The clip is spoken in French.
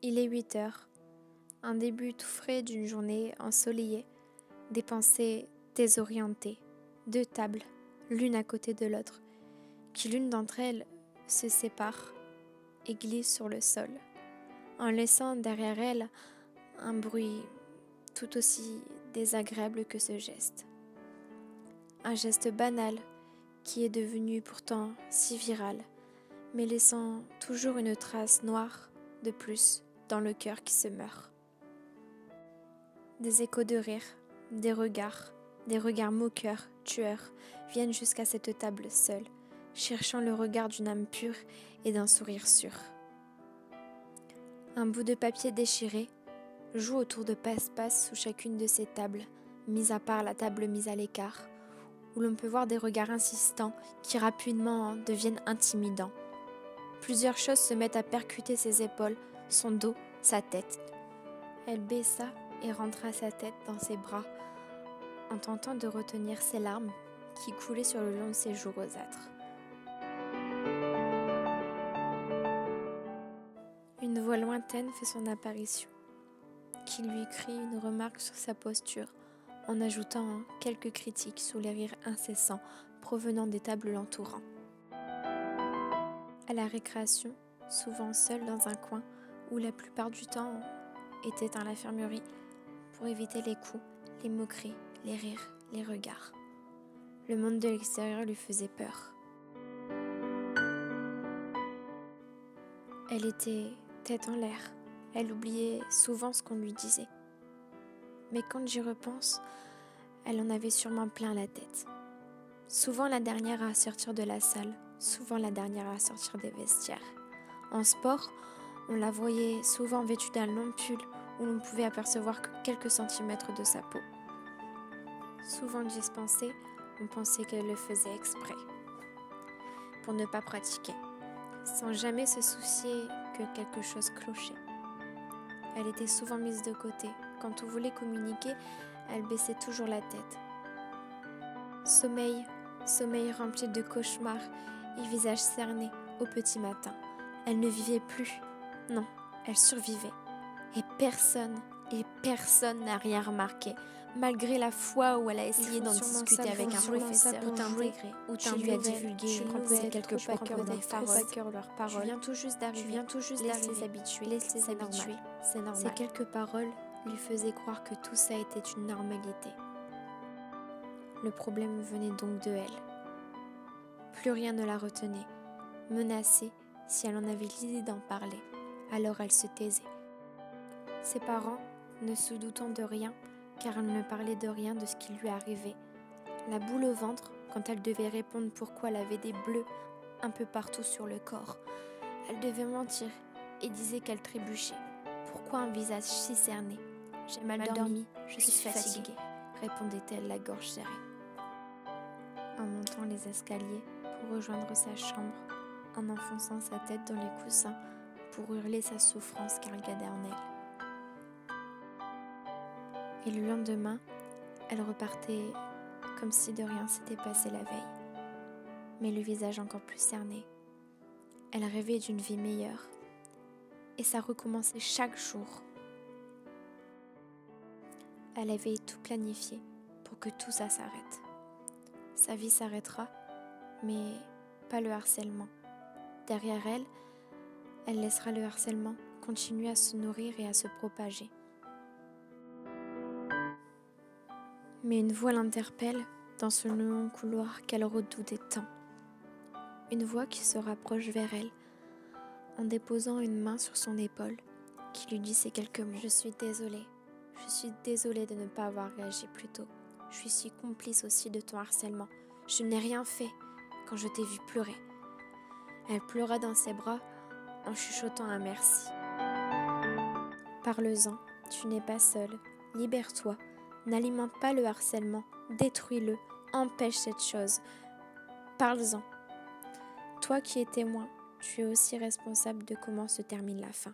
Il est 8 heures, un début tout frais d'une journée ensoleillée, des pensées désorientées, 2 tables, l'une à côté de l'autre, qui l'une d'entre elles se sépare et glisse sur le sol, en laissant derrière elle un bruit tout aussi désagréable que ce geste. Un geste banal qui est devenu pourtant si viral, mais laissant toujours une trace noire de plus dans le cœur qui se meurt. Des échos de rire, des regards moqueurs, tueurs, viennent jusqu'à cette table seule, cherchant le regard d'une âme pure et d'un sourire sûr. Un bout de papier déchiré joue autour de passe-passe sous chacune de ces tables, mis à part la table mise à l'écart, où l'on peut voir des regards insistants qui rapidement deviennent intimidants. Plusieurs choses se mettent à percuter ses épaules, son dos, sa tête. Elle baissa et rentra sa tête dans ses bras, en tentant de retenir ses larmes qui coulaient sur le long de ses joues rosâtres. Une voix lointaine fait son apparition, qui lui crie une remarque sur sa posture, en ajoutant quelques critiques sous les rires incessants provenant des tables l'entourant. À la récréation, souvent seule dans un coin où la plupart du temps était à l'infirmerie, pour éviter les coups, les moqueries, les rires, les regards. Le monde de l'extérieur lui faisait peur. Elle était tête en l'air, elle oubliait souvent ce qu'on lui disait. Mais quand j'y repense, elle en avait sûrement plein la tête. Souvent la dernière à sortir de la salle, souvent la dernière à sortir des vestiaires. En sport, on la voyait souvent vêtue d'un long pull où l'on pouvait apercevoir que quelques centimètres de sa peau. Souvent dispensée, on pensait qu'elle le faisait exprès, pour ne pas pratiquer, sans jamais se soucier que quelque chose clochait. Elle était souvent mise de côté. Quand on voulait communiquer, elle baissait toujours la tête. Sommeil rempli de cauchemars et visage cerné au petit matin. Elle ne vivait plus. Non, elle survivait. Et personne n'a rien remarqué, malgré la fois où elle a essayé d'en discuter avec un professeur ou qui lui a divulgué quelques leurs paroles. Tu viens tout juste d'arriver, laisse les habituer, c'est normal. Ces quelques paroles lui faisaient croire que tout ça était une normalité. Le problème venait donc de elle. Plus rien ne la retenait. Menacée, si elle en avait l'idée d'en parler, alors elle se taisait. Ses parents, ne se doutant de rien, car elle ne parlait de rien de ce qui lui arrivait. La boule au ventre, quand elle devait répondre pourquoi elle avait des bleus un peu partout sur le corps. Elle devait mentir et disait qu'elle trébuchait. Pourquoi un visage si cerné ? J'ai mal dormi, je suis fatiguée, répondait-elle la gorge serrée. En montant les escaliers pour rejoindre sa chambre, en enfonçant sa tête dans les coussins pour hurler sa souffrance qu'elle gardait en elle. Et le lendemain, elle repartait comme si de rien s'était passé la veille, mais le visage encore plus cerné. Elle rêvait d'une vie meilleure, et ça recommençait chaque jour. Elle avait tout planifié pour que tout ça s'arrête. Sa vie s'arrêtera, mais pas le harcèlement. Derrière elle, elle laissera le harcèlement continuer à se nourrir et à se propager. Mais une voix l'interpelle dans ce long couloir qu'elle redoutait tant. Une voix qui se rapproche vers elle en déposant une main sur son épaule, qui lui dit ces quelques mots. Je suis désolée de ne pas avoir réagi plus tôt. Je suis si complice aussi de ton harcèlement. Je n'ai rien fait quand je t'ai vu pleurer. Elle pleura dans ses bras en chuchotant un merci. Parle-en, tu n'es pas seule. Libère-toi. N'alimente pas le harcèlement. Détruis-le. Empêche cette chose. Parle-en. Toi qui es témoin, tu es aussi responsable de comment se termine la fin.